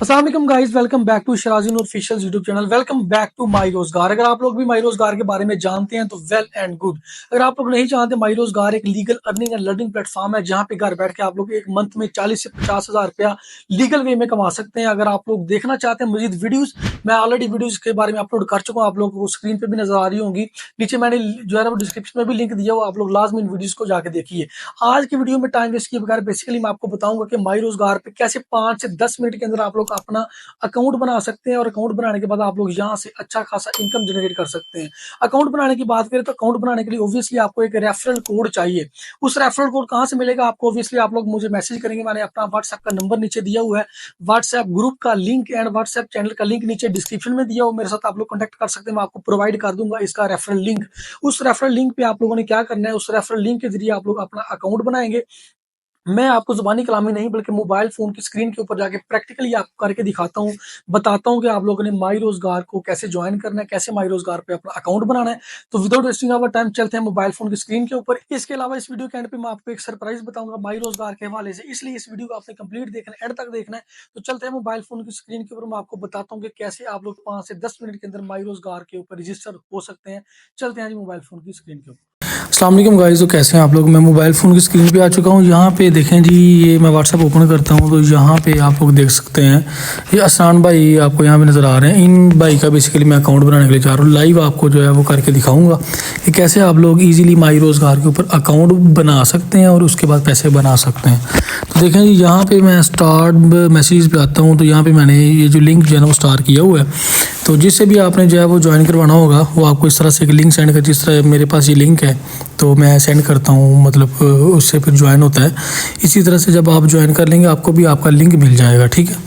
अस्सलाम वालेकुम guys, welcome back to शराजीन official YouTube channel. Welcome back to my रोजगार। अगर आप लोग भी माई रोजगार के बारे में जानते हैं तो वेल एंड गुड। अगर आप लोग नहीं जानते, माई रोजगार एक legal earning and learning platform है जहां पे घर बैठ के आप लोग एक मंथ में 40 से 50 हज़ार रुपया लीगल वे में कमा सकते हैं। अगर आप लोग देखना चाहते हैं मजीद वीडियोस, मैं ऑलरेडी वीडियोस के बारे में अपलोड कर चुका हूँ, आप लोगों को स्क्रीन पे भी नजर आ रही होंगी। नीचे मैंने जो है ना वो डिस्क्रिप्शन में भी लिंक दिया हुआ, आप लोग लाजमी इन वीडियोस को जाके देखिए। आज की वीडियो में टाइम वेस्ट किए बगैर बेसिकली मैं आपको बताऊंगा कि माई रोजगार पे कैसे 5 से 10 मिनट के अंदर आप लोग अपना अकाउंट बना सकते हैं और अकाउंट बनाने के बाद आप लोग यहाँ से अच्छा खासा इनकम जनरेट कर सकते हैं। अकाउंट बनाने की बात करें तो अकाउंट बनाने के लिए ऑब्वियसली आपको एक रेफरल कोड चाहिए। उस रेफरल कोड कहाँ से मिलेगा आपको? ऑब्वियसली आप लोग मुझे मैसेज करेंगे, मैंने अपना व्हाट्सएप का नंबर नीचे दिया हुआ है, व्हाट्सएप ग्रुप का लिंक एंड व्हाट्सएप चैनल का लिंक नीचे डिस्क्रिप्शन में दिया हुआ, मेरे साथ आप लोग कॉन्टेक्ट कर सकते हैं, मैं आपको प्रोवाइड कर दूंगा इसका रेफरल लिंक। उस रेफरल लिंक पे आप लोगों ने क्या करना है, उस रेफरल लिंक के जरिए आप लोग अपना अकाउंट बनाएंगे। मैं आपको जुबानी कलामी नहीं बल्कि मोबाइल फोन की स्क्रीन के ऊपर जाके प्रैक्टिकली आपको करके दिखाता हूँ, बताता हूँ कि आप लोगों ने माई रोजगार को कैसे ज्वाइन करना है, कैसे माई रोजगार पे अपना अकाउंट बनाना है। तो विदाउट वेस्टिंग आवर टाइम चलते हैं मोबाइल फोन की स्क्रीन के ऊपर। इसके अलावा इस वीडियो के एंड पे मैं आपको एक सरप्राइज बताऊंगा माई रोजगार के हवाले से, इसलिए इस वीडियो को आपने कंप्लीट देखना है, एंड तक देखना है। तो चलते हैं मोबाइल फोन की स्क्रीन के ऊपर, मैं आपको बताता हूँ कि कैसे आप लोग 5 से 10 मिनट के अंदर माई रोजगार के ऊपर रजिस्टर हो सकते हैं। चलते हैं जी मोबाइल फोन की स्क्रीन के ऊपर। अस्सलाम वालेकुम गाइस, तो कैसे हैं आप लोग। मैं मोबाइल फ़ोन की स्क्रीन पे आ चुका हूँ। यहाँ पे देखें जी, ये मैं व्हाट्सएप ओपन करता हूँ तो यहाँ पे आप लोग देख सकते हैं ये असनान भाई आपको यहाँ पे नज़र आ रहे हैं। इन भाई का बेसिकली मैं अकाउंट बनाने के लिए चाह रहा हूँ, लाइव आपको जो है वो करके दिखाऊँगा कि कैसे आप लोग ईजिली माई रोज़गार के ऊपर अकाउंट बना सकते हैं और उसके बाद पैसे बना सकते हैं। तो देखें जी, यहाँ पर मैं स्टार्ट मैसेज पर आता हूँ तो यहाँ पर मैंने ये जो लिंक जो है ना वो स्टार किया हुआ है। तो जिससे भी आपने जो है वो ज्वाइन करवाना होगा वो आपको इस तरह से एक लिंक सेंड कर, जिस तरह मेरे पास ये लिंक है तो मैं सेंड करता हूँ, मतलब उससे फिर ज्वाइन होता है। इसी तरह से जब आप ज्वाइन कर लेंगे आपको भी आपका लिंक मिल जाएगा, ठीक है।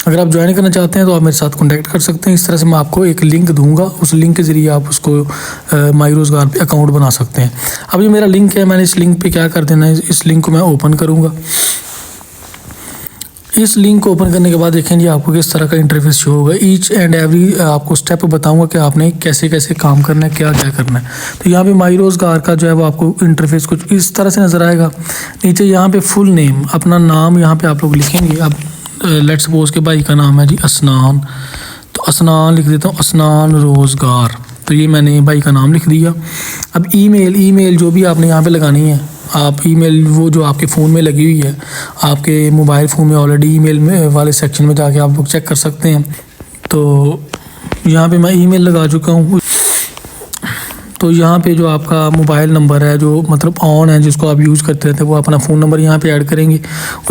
अगर आप ज्वाइन करना चाहते हैं तो आप मेरे साथ कॉन्टैक्ट कर सकते हैं। इस तरह से मैं आपको एक लिंक दूंगा, उस लिंक के ज़रिए आप उसको माई रोज़गार पे अकाउंट बना सकते हैं। अब ये मेरा लिंक है, मैंने इस लिंक पे क्या कर देना है, इस लिंक को मैं ओपन करूँगा। इस लिंक को ओपन करने के बाद देखें जी आपको किस तरह का इंटरफेस शो होगा। ईच एंड एवरी आपको स्टेप बताऊंगा कि आपने कैसे कैसे काम करना है, क्या क्या करना है। तो यहाँ पे माई रोज़गार का जो है वो आपको इंटरफेस कुछ इस तरह से नज़र आएगा। नीचे यहाँ पे फुल नेम, अपना नाम यहाँ पे आप लोग लिखेंगे। अब लेट्स सपोज के भाई का नाम है जी असनान, तो असनान लिख देता हूँ, असनान रोज़गार। तो ये मैंने भाई का नाम लिख दिया। अब ईमेल जो भी आपने यहाँ पे लगानी है, आप ईमेल वो जो आपके फ़ोन में लगी हुई है, आपके मोबाइल फ़ोन में ऑलरेडी ईमेल में वाले सेक्शन में जाके आप लोग चेक कर सकते हैं। तो यहाँ पे मैं ईमेल लगा चुका हूँ। तो यहाँ पे जो आपका मोबाइल नंबर है जो मतलब ऑन है, जिसको आप यूज़ करते रहते हैं, वो अपना फ़ोन नंबर यहाँ पे ऐड करेंगे।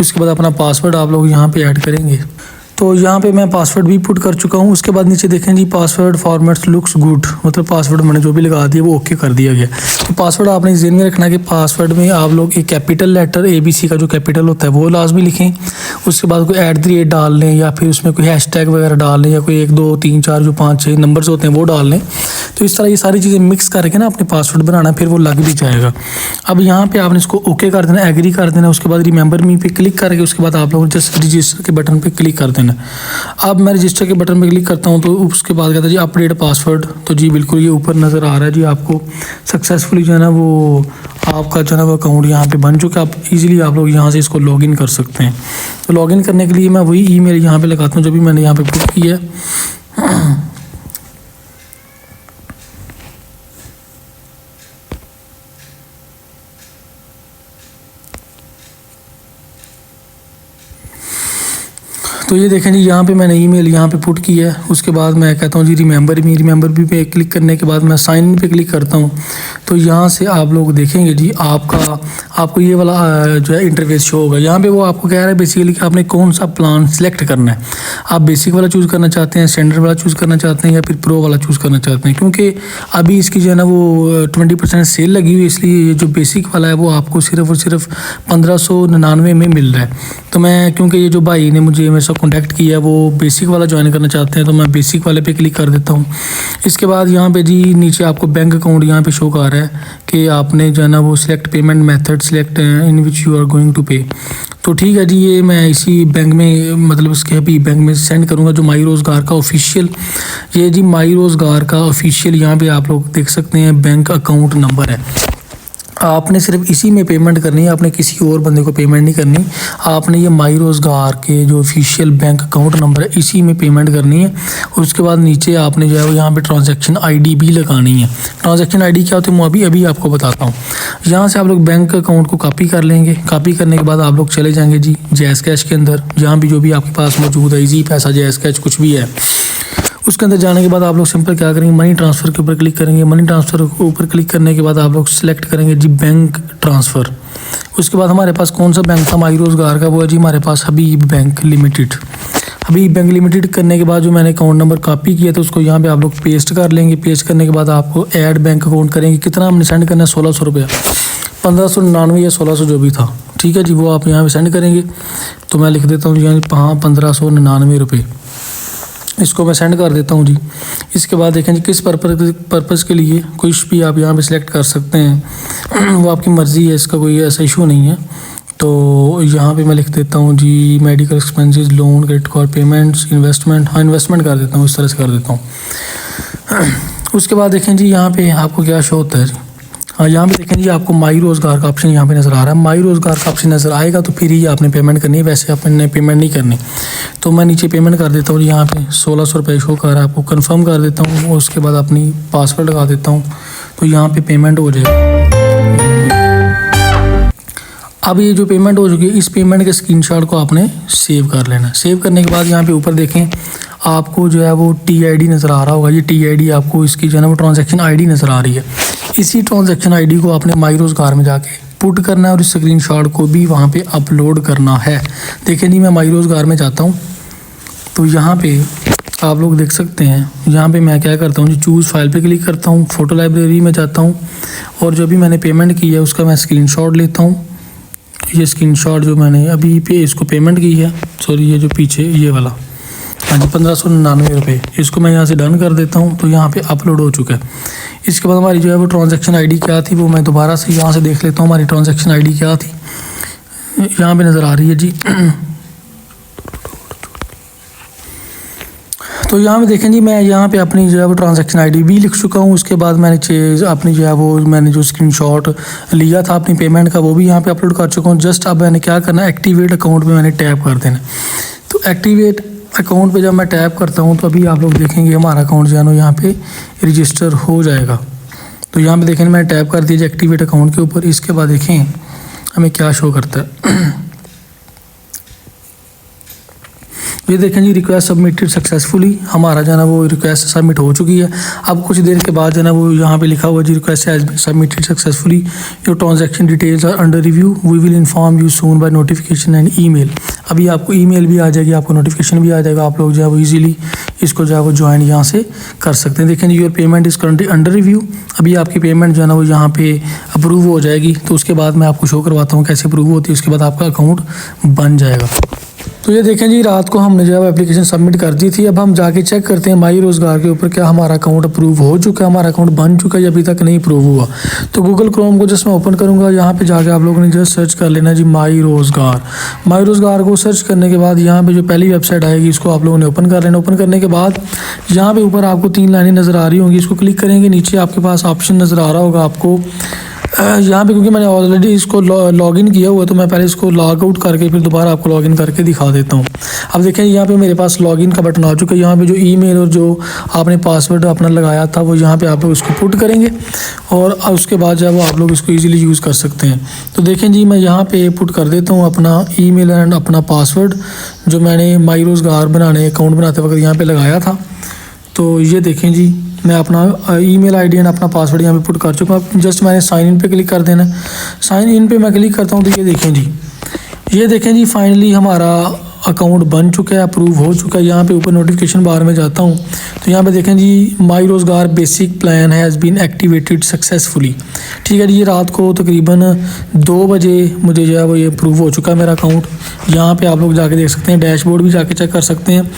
उसके बाद अपना पासवर्ड आप लोग यहाँ पे ऐड करेंगे। तो यहाँ पे मैं पासवर्ड भी पुट कर चुका हूँ। उसके बाद नीचे देखें जी, पासवर्ड फॉर्मेट्स लुक्स गुड, मतलब पासवर्ड मैंने जो भी लगा दिया वो ओके कर दिया गया। तो पासवर्ड आपने ज़हन में रखना है कि पासवर्ड में आप लोग एक कैपिटल लेटर ABC का जो कैपिटल होता है वो लाजमी लिखें। उसके बाद कोई @ डाल लें या फिर उसमें कोई हैशटैग वगैरह डाल लें, या कोई 1 2 3 4 जो 5 6 नंबर्स होते हैं वो डाल लें। तो इस तरह ये सारी चीज़ें मिक्स करके ना अपने पासवर्ड बनाना, फिर वो लग भी जाएगा। अब यहाँ पे आपने इसको ओके कर देना, एग्री कर देना। उसके बाद रिमेंबर मी पे क्लिक करके उसके बाद आप लोग जस्ट रजिस्टर के बटन पे क्लिक कर देना। अब मैं रजिस्टर के बटन पे क्लिक करता हूँ तो उसके बाद कहता है जी अपडेट पासवर्ड। तो जी बिल्कुल ये ऊपर नज़र आ रहा है जी आपको सक्सेसफुली जो है ना वो आपका जो है ना वो अकाउंट यहाँ पे बन चुका है। आप इजीली आप लोग यहाँ से इसको लॉगिन कर सकते हैं। तो लॉगिन करने के लिए मैं वही ईमेल यहाँ पे लगाता हूँ जो भी मैंने यहाँ पे पुट किया है। तो ये देखें जी, यहाँ पे मैंने ईमेल यहाँ पे पुट किया है। उसके बाद मैं कहता हूँ जी रिमेंबर मी पे क्लिक करने के बाद मैं साइन इन पे क्लिक करता हूँ। तो यहाँ से आप लोग देखेंगे जी आपको ये वाला जो है इंटरफेस शो होगा। यहाँ पे वो आपको कह रहा है बेसिकली कि आपने कौन सा प्लान सेलेक्ट करना है। आप बेसिक वाला चूज़ करना चाहते हैं, स्टैंडर्ड वाला चूज़ करना चाहते हैं, या फिर प्रो वाला चूज़ करना चाहते हैं। क्योंकि अभी इसकी जो है ना वो 20% सेल लगी हुई है, इसलिए ये जो बेसिक वाला है वो आपको सिर्फ और सिर्फ 1599 में मिल रहा है। तो मैं क्योंकि ये जो भाई ने मुझे मेरे साथ कॉन्टैक्ट किया वो बेसिक वाला ज्वाइन करना चाहते हैं, तो मैं बेसिक वाले पे क्लिक कर देता हूँ। इसके बाद यहाँ पे जी नीचे आपको बैंक अकाउंट यहाँ पे शो कर रहा है कि आपने जो है ना वो select payment method select in which you are going to pay. तो ठीक है जी, ये मैं इसी बैंक में मतलब इसके अभी बैंक में सेंड करूँगा जो माई रोज़गार का ऑफिशियल, ये जी माई रोज़गार का ऑफिशियल यहाँ पे आप लोग देख सकते हैं बैंक अकाउंट नंबर है। आपने सिर्फ इसी में पेमेंट करनी है, आपने किसी और बंदे को पेमेंट नहीं करनी। आपने ये माई रोज़गार के जो ऑफिशियल बैंक अकाउंट नंबर है इसी में पेमेंट करनी है। और उसके बाद नीचे आपने जो है वो यहाँ पे ट्रांजैक्शन आईडी भी लगानी है। ट्रांजैक्शन आईडी क्या होती है मैं अभी आपको बताता हूँ। यहाँ से आप लोग बैंक अकाउंट को कॉपी कर लेंगे। कॉपी करने के बाद आप लोग चले जाएंगे जी जैज़ कैश के अंदर, जहाँ भी जो भी आपके पास मौजूद है, ईजी पैसा, जैज़ कैश, कुछ भी है। उसके अंदर जाने के बाद आप लोग सिंपल क्या करेंगे, मनी ट्रांसफ़र के ऊपर क्लिक करेंगे। मनी ट्रांसफ़र के ऊपर क्लिक करने के बाद आप लोग सेलेक्ट करेंगे जी बैंक ट्रांसफ़र। उसके बाद हमारे पास कौन सा बैंक था माई रोज़गार का, वो है जी हमारे पास हबीब बैंक लिमिटेड। हबीब बैंक लिमिटेड करने के बाद जो मैंने अकाउंट नंबर कॉपी किया तो उसको यहाँ पे आप लोग पेस्ट कर लेंगे। पेस्ट करने के बाद आपको ऐड बैंक अकाउंट करेंगे। कितना हमने सेंड करना है, 1600 रुपया, 1599 या 1600 जो भी था, ठीक है जी, वो आप यहाँ पे सेंड करेंगे। तो मैं लिख देता हूँ जी, हाँ 1599 रुपये, इसको मैं सेंड कर देता हूँ जी। इसके बाद देखें जी किस पर्पज़ के लिए, कुछ भी आप यहाँ पे सिलेक्ट कर सकते हैं, वो आपकी मर्ज़ी है, इसका कोई ऐसा इशू नहीं है। तो यहाँ पे मैं लिख देता हूँ जी medical expenses, loan, credit card payments, investment, हाँ इन्वेस्टमेंट कर देता हूँ, इस तरह से कर देता हूँ। उसके बाद देखें जी यहाँ पे आपको क्या शो होता है जी, हाँ यहाँ पे देखें जी आपको माई रोज़गार का ऑप्शन यहाँ पे नज़र आ रहा है। माई रोज़गार का ऑप्शन नज़र आएगा तो फिर ही आपने पेमेंट करनी है, वैसे आपने पेमेंट नहीं करनी। तो मैं नीचे पेमेंट कर देता हूँ, यहाँ पे 1600 रुपये शो कर रहा है, आपको कंफर्म कर देता हूँ। उसके बाद अपनी पासवर्ड लगा देता हूँ, तो यहाँ पे पेमेंट हो जाएगा। अब ये जो पेमेंट हो चुकी है, इस पेमेंट के स्क्रीनशॉट को आपने सेव कर लेना। सेव करने के बाद यहाँ पे ऊपर देखें आपको जो है वो TID नज़र आ रहा होगा। ये TID आपको इसकी जो है ना वो ट्रांजैक्शन आईडी नज़र आ रही है। इसी ट्रांजैक्शन आईडी को आपने माई रोज़गार में जाके पुट करना है और इस स्क्रीनशॉट को भी वहाँ पे अपलोड करना है। देखें जी मैं माई रोज़गार में जाता हूँ तो यहाँ पे आप लोग देख सकते हैं, यहाँ पे मैं क्या करता हूँ जी चूज़ फाइल पे क्लिक करता हूँ, फ़ोटो लाइब्रेरी में जाता हूँ और जो भी मैंने पेमेंट की है उसका मैं स्क्रीनशॉट लेता हूँ। ये स्क्रीनशॉट जो मैंने अभी पे इसको पेमेंट की है, सॉरी ये जो पीछे ये वाला, हाँ जी 1599 रुपये, इसको मैं यहाँ से डन कर देता हूँ। तो यहाँ पे अपलोड हो चुका है। इसके बाद हमारी जो है वो ट्रांजैक्शन आईडी क्या थी वो मैं दोबारा से यहाँ से देख लेता हूँ। हमारी ट्रांजैक्शन आईडी क्या थी, यहाँ पे नज़र आ रही है जी। तो यहाँ पे देखें जी मैं यहाँ पे अपनी जो है वो ट्रांजैक्शन आईडी भी लिख चुका हूँ। उसके बाद मैंने अपनी जो है वो मैंने जो स्क्रीनशॉट लिया था अपनी पेमेंट का वो भी यहाँ पे अपलोड कर चुका हूँ। जस्ट अब मैंने क्या करना है, एक्टिवेट अकाउंट में मैंने टैप कर देना। तो एक्टिवेट अकाउंट पे जब मैं टैप करता हूँ तो अभी आप लोग देखेंगे हमारा अकाउंट जो है ना यहाँ पे रजिस्टर हो जाएगा। तो यहाँ पे देखें मैंने टैप कर दिया एक्टिवेट अकाउंट के ऊपर। इसके बाद देखें हमें क्या शो करता है, ये देखें जी रिक्वेस्ट सबमिटेड सक्सेसफुली, हमारा जो है ना वो रिक्वेस्ट सबमिट हो चुकी है। अब कुछ देर के बाद जो है ना वो यहाँ पे लिखा हुआ जी request has been submitted successfully, your transaction details are under review, we will inform you soon by notification and email. अभी आपको ईमेल भी आ जाएगी, आपको नोटिफिकेशन भी आ जाएगा, आप लोग जो है वो ईजिली इसको जो है वो ज्वाइन यहाँ से कर सकते हैं। देखें your payment is currently under review, अभी आपकी पेमेंट जो है ना वो यहाँ पे अप्रूव हो जाएगी। तो उसके बाद मैं आपको शो करवाता हूँ कैसे अप्रूव होती है, उसके बाद आपका अकाउंट बन जाएगा। तो ये देखें जी रात को हमने जो है एप्लीकेशन सबमिट कर दी थी। अब हम जाके चेक करते हैं माई रोज़गार के ऊपर क्या हमारा अकाउंट अप्रूव हो चुका है, हमारा अकाउंट बन चुका है या अभी तक नहीं अप्रूव हुआ। तो गूगल क्रोम को जस्ट मैं ओपन करूँगा, यहाँ पे जाके आप लोगों ने जस्ट सर्च कर लेना जी माई रोज़गार। माई रोज़गार को सर्च करने के बाद यहाँ पे जो पहली वेबसाइट आएगी इसको आप लोगों ने ओपन कर लेना। ओपन करने के बाद यहाँ पे ऊपर आपको 3 लाइनें नज़र आ रही होंगी, इसको क्लिक करेंगे। नीचे आपके पास ऑप्शन नज़र आ रहा होगा आपको यहाँ पे, क्योंकि मैंने ऑलरेडी इसको लॉगिन किया हुआ है तो मैं पहले इसको लॉग आउट करके फिर दोबारा आपको लॉगिन करके दिखा देता हूँ। अब देखें यहाँ पे मेरे पास लॉगिन का बटन आ चुका है। यहाँ पे जो ईमेल और जो आपने पासवर्ड अपना लगाया था वो यहाँ पे आप लोग इसको पुट करेंगे और उसके बाद जो है वो आप लोग इसको ईजिली यूज़ कर सकते हैं। तो देखें जी मैं यहाँ पे पुट कर देता हूँ अपना ईमेल एंड अपना पासवर्ड जो मैंने माई रोज़गार अकाउंट बनाते वक्त यहाँ पर लगाया था। तो ये देखें जी मैं अपना ईमेल आईडी एंड अपना पासवर्ड यहाँ पे पुट कर चुका हूँ। जस्ट मैंने साइन इन पे क्लिक कर देना है। साइन इन पे मैं क्लिक करता हूँ तो ये देखें जी फाइनली हमारा अकाउंट बन चुका है, अप्रूव हो चुका है। यहाँ पे ऊपर नोटिफिकेशन बार में जाता हूँ तो यहाँ पे देखें जी my Rozgar basic plan has been activated successfully. ठीक है जी, ये रात को तकरीबन 2 बजे मुझे जो है वो ये अप्रूव हो चुका है मेरा अकाउंट। यहाँ पे आप लोग जाके देख सकते हैं, डैशबोर्ड भी जाके चेक कर सकते हैं।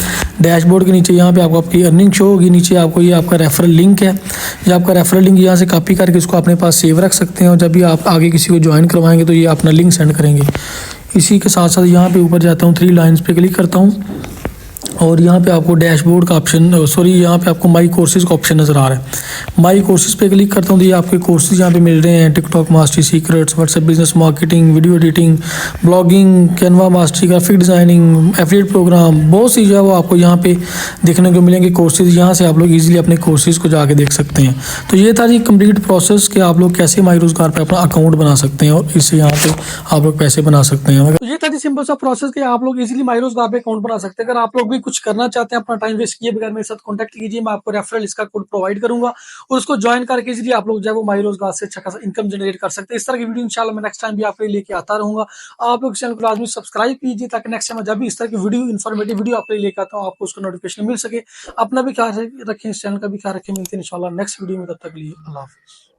डैशबोर्ड के नीचे यहाँ पे आपको आपकी अर्निंग शो होगी, नीचे आपको ये आपका रेफरल लिंक है। ये आपका रेफरल लिंक यहाँ से कॉपी करके इसको अपने पास सेव रख सकते हैं और जब भी आप आगे किसी को ज्वाइन करवाएंगे तो ये अपना लिंक सेंड करेंगे। इसी के साथ साथ यहाँ पे ऊपर जाता हूँ, 3 लाइन्स पे क्लिक करता हूँ और यहाँ पे आपको डैशबोर्ड का ऑप्शन, सॉरी यहाँ पे आपको माई कोर्सेज़ का ऑप्शन नज़र आ रहा है। माई कोर्सेज पे क्लिक करता हूँ तो ये आपके कोर्सेज यहाँ पे मिल रहे हैं। TikTok mastery secrets, WhatsApp business marketing, video editing, blogging, Canva mastery, graphic designing, affiliate program, बहुत सी जो है वो आपको यहाँ पे देखने को मिलेंगे कोर्सेज। यहाँ से आप लोग इजीली अपने कोर्सेज को जाके देख सकते हैं। तो ये था जी कंप्लीट प्रोसेस कि आप लोग कैसे माई रोजगार पे अपना अकाउंट बना सकते हैं और इससे यहाँ पे आप लोग पैसे बना सकते हैं। तो ये था जी सिंपल सा प्रोसेस कि आप लोग इजीली माई रोजगार पे अकाउंट बना सकते हैं। अगर आप लोग भी कुछ करना चाहते हैं, अपना टाइम वेस्ट किए बगैर मेरे साथ कॉन्टैक्ट कीजिए, मैं आपको रेफरल इसका कोड प्रोवाइड करूंगा और उसको ज्वाइन करके इजीली आप लोग जो है वो माई रोजगार से अच्छा खासा इनकम जनरेट कर सकते हैं। इस तरह की वीडियो इंशाल्लाह मैं नेक्स्ट टाइम भी आपके लिए लेके आता रहूंगा। आप लोग चैनल को लाजमी सब्सक्राइब कीजिए ताकि नेक्स्ट टाइम जब भी इस तरह की वीडियो इन्फॉर्मेटिव वीडियो आपके लिए लेके आता हूँ आपको उसका नोटिफिकेशन मिल सके। अपना भी ख्याल रखें, इस चैनल का भी ख्याल रखें। मिलते हैं इंशाल्लाह नेक्स्ट वीडियो में, तब तक के लिए अल्लाह हाफिज़।